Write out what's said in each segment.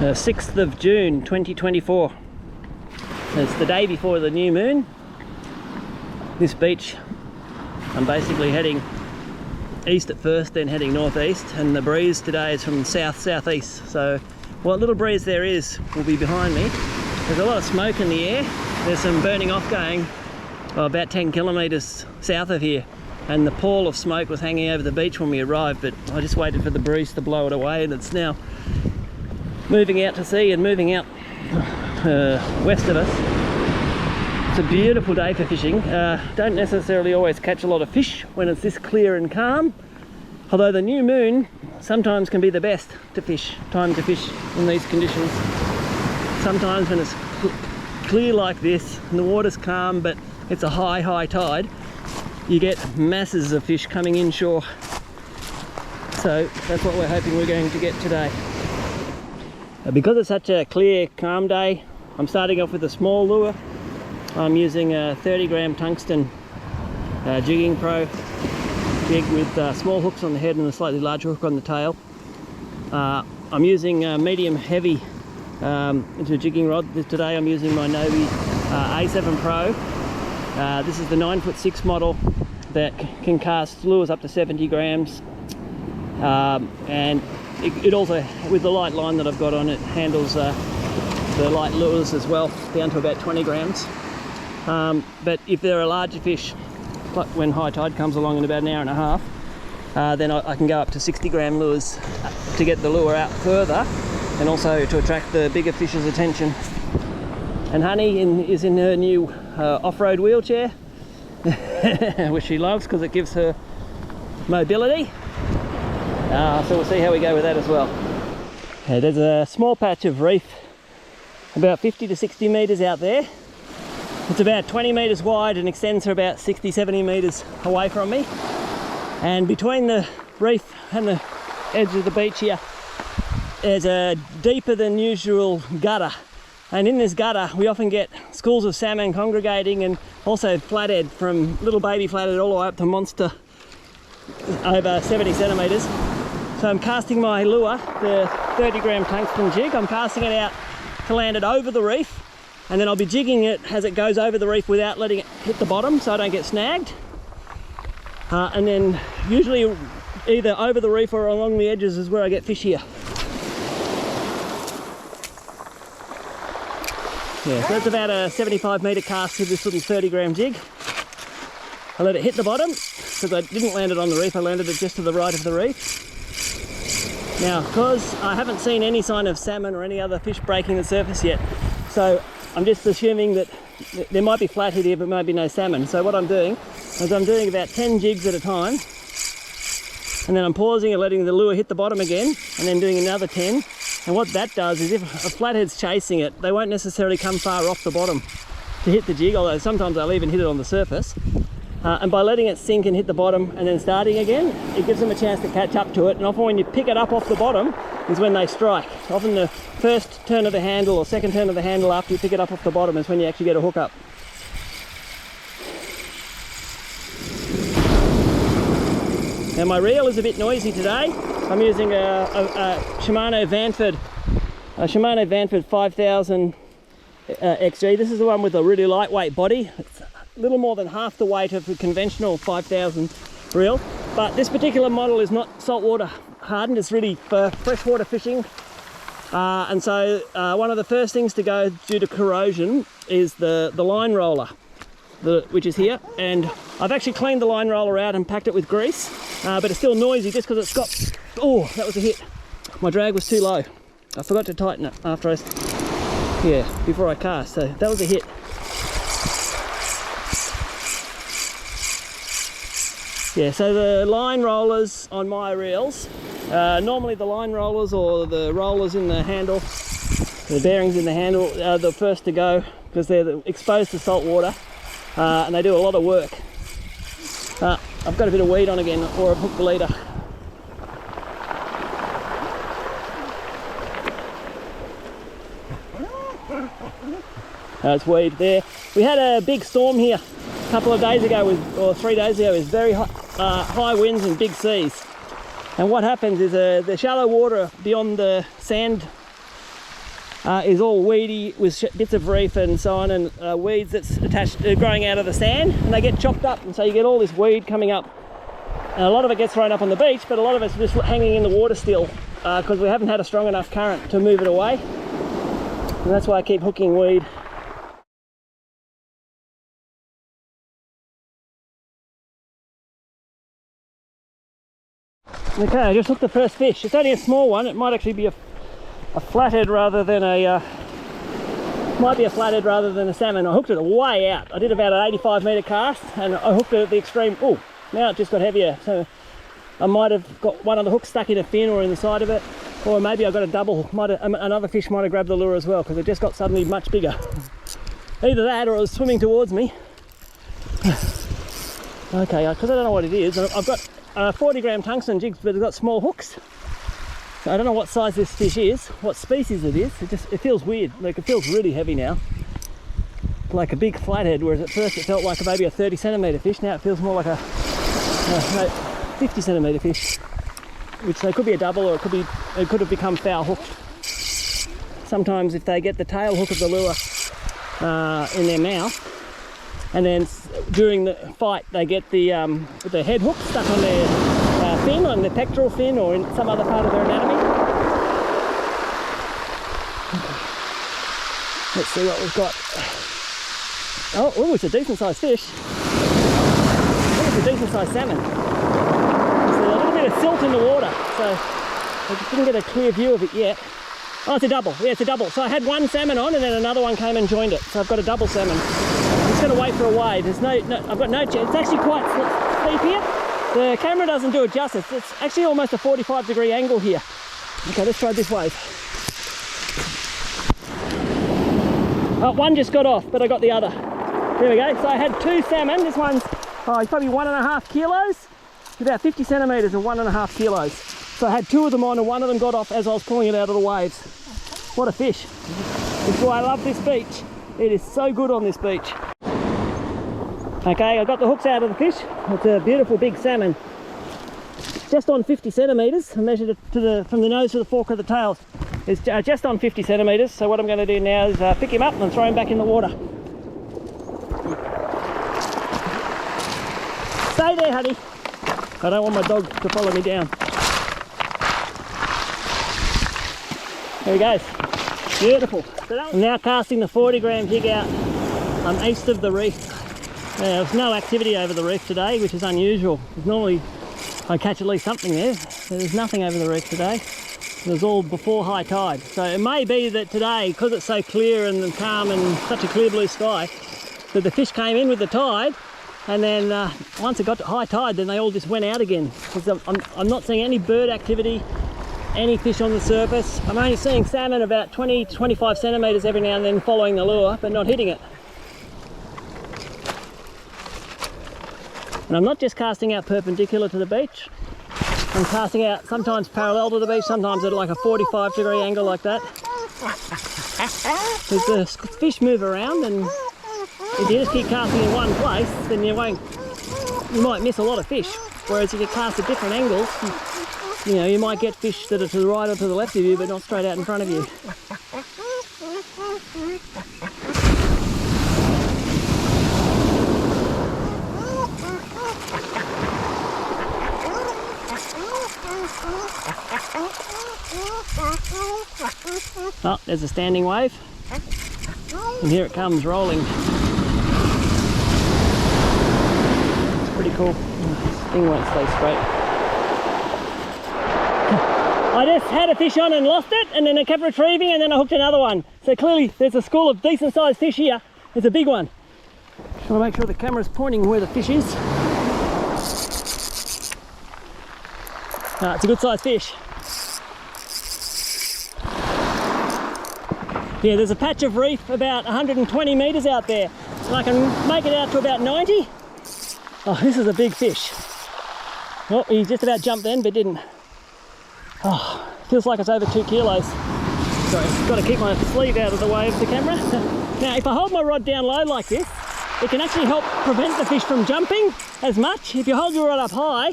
6th of June 2024. It's the day before the new moon. This beach, I'm basically heading east at first, then heading northeast, and the breeze today is from south-southeast. So what little breeze there is will be behind me. There's a lot of smoke in the air. There's some burning off going about 10 kilometres south of here, and the pall of smoke was hanging over the beach when we arrived, but I just waited for the breeze to blow it away, and it's now moving out to sea and moving out west of us. It's a beautiful day for fishing. Don't necessarily always catch a lot of fish when it's this clear and calm, although the new moon sometimes can be the best time to fish in these conditions. Sometimes when it's clear like this and the water's calm but it's a high tide, you get masses of fish coming inshore. So that's what we're hoping we're going to get today. Because it's such a clear, calm day, I'm starting off with a small lure. I'm using a 30-gram tungsten jigging pro jig with small hooks on the head and a slightly larger hook on the tail. I'm using medium heavy into a jigging rod. Today I'm using my Novi A7 Pro. This is the 9'6" model that can cast lures up to 70 grams. And it also, with the light line that I've got on it, handles the light lures as well, down to about 20 grams. But if there are larger fish, like when high tide comes along in about an hour and a half, then I can go up to 60-gram lures to get the lure out further, and also to attract the bigger fish's attention. And Honey is in her new off-road wheelchair, which she loves because it gives her mobility. So we'll see how we go with that as well. There's a small patch of reef about 50 to 60 metres out there. It's about 20 metres wide and extends for about 60-70 metres away from me. And between the reef and the edge of the beach here, there's a deeper than usual gutter. And in this gutter, we often get schools of salmon congregating, and also flathead, from little baby flathead all the way up to monster over 70 centimetres. So I'm casting my lure, the 30-gram tungsten jig. I'm casting it out to land it over the reef, and then I'll be jigging it as it goes over the reef without letting it hit the bottom so I don't get snagged. And then usually either over the reef or along the edges is where I get fish here. Yeah, so that's about a 75-metre cast with this little 30-gram jig. I let it hit the bottom because I didn't land it on the reef, I landed it just to the right of the reef. Now, because I haven't seen any sign of salmon or any other fish breaking the surface yet, so I'm just assuming that there might be flathead here but maybe no salmon. So what I'm doing is I'm doing about 10 jigs at a time, and then I'm pausing and letting the lure hit the bottom again, and then doing another 10. And what that does is, if a flathead's chasing it, they won't necessarily come far off the bottom to hit the jig, although sometimes they'll even hit it on the surface. And by letting it sink and hit the bottom and then starting again, it gives them a chance to catch up to it. And often when you pick it up off the bottom is when they strike. Often the first turn of the handle or second turn of the handle after you pick it up off the bottom is when you actually get a hook up. Now my reel is a bit noisy today. I'm using a Shimano Vanford 5000 XG. This is the one with a really lightweight body. It's a little more than half the weight of a conventional 5000 reel, but this particular model is not saltwater hardened. It's really for freshwater fishing, and so one of the first things to go due to corrosion is the line roller, which is here. And I've actually cleaned the line roller out and packed it with grease, but it's still noisy just because it's got, oh, that was a hit. My drag was too low. I forgot to tighten it before I cast, so that was a hit. Yeah, so the line rollers on my reels, normally the line rollers or the rollers in the handle, the bearings in the handle, are the first to go because they're exposed to salt water, and they do a lot of work. I've got a bit of weed on again, or I've hooked the leader. It's weed there. We had a big storm here a couple of days ago, or 3 days ago, with very high winds and big seas. And what happens is the shallow water beyond the sand is all weedy with bits of reef and so on, and weeds that's attached, growing out of the sand, and they get chopped up, and so you get all this weed coming up. And a lot of it gets thrown up on the beach, but a lot of it's just hanging in the water still because we haven't had a strong enough current to move it away. And that's why I keep hooking weed. Okay, I just hooked the first fish. It's only a small one. It might actually be a flathead rather than a salmon. I hooked it way out. I did about an 85 metre cast, and I hooked it at the extreme. Oh, now it just got heavier. So I might have got one of the hooks stuck in a fin or in the side of it, or maybe I got a double. Another fish might have grabbed the lure as well, because it just got suddenly much bigger. Either that, or it was swimming towards me. Okay, because I don't know what it is. I've got 40-gram tungsten jigs, but it's got small hooks. So I don't know what size this fish is, what species it is. It feels weird. Like, it feels really heavy now, like a big flathead. Whereas at first it felt like maybe a 30 centimetre fish. Now it feels more like a 50 centimetre fish, which they could be a double, or it could have become foul hooked. Sometimes if they get the tail hook of the lure in their mouth, and then during the fight they get the head hook stuck on their fin, on the pectoral fin, or in some other part of their anatomy. Let's see what we've got. Oh, it's a decent sized fish. I think it's a decent sized salmon. There's a little bit of silt in the water, so I just didn't get a clear view of it yet. Oh, it's a double. Yeah, it's a double. So I had one salmon on, and then another one came and joined it. So I've got a double salmon. I'm just going to wait for a wave. There's I've got no chance. It's actually quite steep here. The camera doesn't do it justice. It's actually almost a 45-degree angle here. Okay, let's try this wave. Oh, one just got off, but I got the other. There we go. So I had two salmon. This one's it's probably 1.5 kilos. About 50 centimetres and 1.5 kilos. So I had two of them on, and one of them got off as I was pulling it out of the waves. What a fish. That's why I love this beach. It is so good on this beach. Okay, I got the hooks out of the fish. It's a beautiful big salmon. Just on 50 centimetres. I measured it from the nose to the fork of the tail. It's just on 50 centimetres. So what I'm going to do now is pick him up and throw him back in the water. Stay there, honey. I don't want my dog to follow me down. There he goes. Beautiful. I'm now casting the 40-gram jig out east of the reef. There's no activity over the reef today, which is unusual. Normally I catch at least something there. There's nothing over the reef today. It was all before high tide. So it may be that today, because it's so clear and calm and such a clear blue sky, that the fish came in with the tide, and then once it got to high tide, then they all just went out again. Because I'm not seeing any bird activity, any fish on the surface. I'm only seeing salmon about 20-25 centimetres every now and then following the lure, but not hitting it. And I'm not just casting out perpendicular to the beach. I'm casting out sometimes parallel to the beach, sometimes at like a 45-degree angle like that. Because the fish move around, and if you just keep casting in one place, then you might miss a lot of fish. Whereas if you cast at different angles, you might get fish that are to the right or to the left of you, but not straight out in front of you. Oh, there's a standing wave, and here it comes rolling. It's pretty cool. This thing won't stay straight. I just had a fish on and lost it, and then I kept retrieving, and then I hooked another one. So clearly there's a school of decent sized fish here. It's a big one. I want to make sure the camera's pointing where the fish is. It's a good sized fish. Yeah, there's a patch of reef about 120 metres out there, and I can make it out to about 90. Oh, this is a big fish. Oh, he just about jumped then, but didn't. Oh, feels like it's over 2 kilos. Sorry, I've got to keep my sleeve out of the way of the camera. Now, if I hold my rod down low like this, it can actually help prevent the fish from jumping as much. If you hold your rod up high,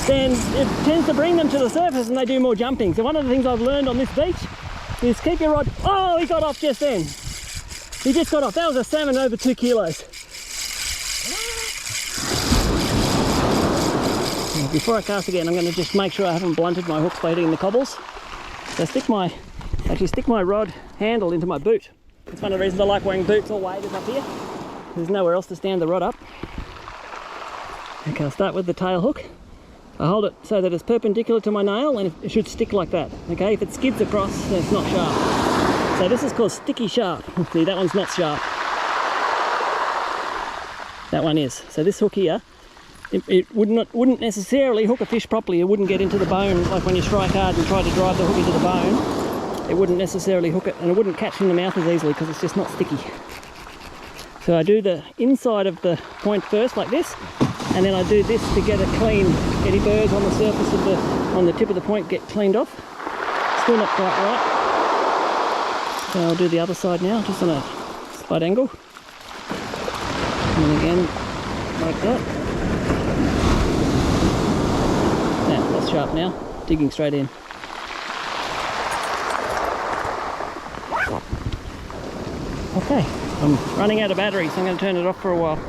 then it tends to bring them to the surface and they do more jumping. So one of the things I've learned on this beach is keep your rod. Oh, he got off just then. He just got off. That was a salmon over 2 kilos. Now, before I cast again, I'm going to just make sure I haven't blunted my hooks by hitting the cobbles. So stick my rod handle into my boot. It's one of the reasons I like wearing boots or waders up here. There's nowhere else to stand the rod up. Okay, I'll start with the tail hook. I hold it so that it's perpendicular to my nail and it should stick like that. Okay, if it skids across, then it's not sharp. So this is called sticky sharp. See, that one's not sharp. That one is. So this hook here, it wouldn't necessarily hook a fish properly. It wouldn't get into the bone, like when you strike hard and try to drive the hook into the bone. It wouldn't necessarily hook it, and it wouldn't catch in the mouth as easily because it's just not sticky. So I do the inside of the point first, like this, and then I do this to get a clean, any burrs on the surface of on the tip of the point get cleaned off. Still not quite right. So I'll do the other side now, just on a slight angle. And then again, like that. Yeah, that's sharp now, digging straight in. Okay, I'm running out of battery, so I'm going to turn it off for a while.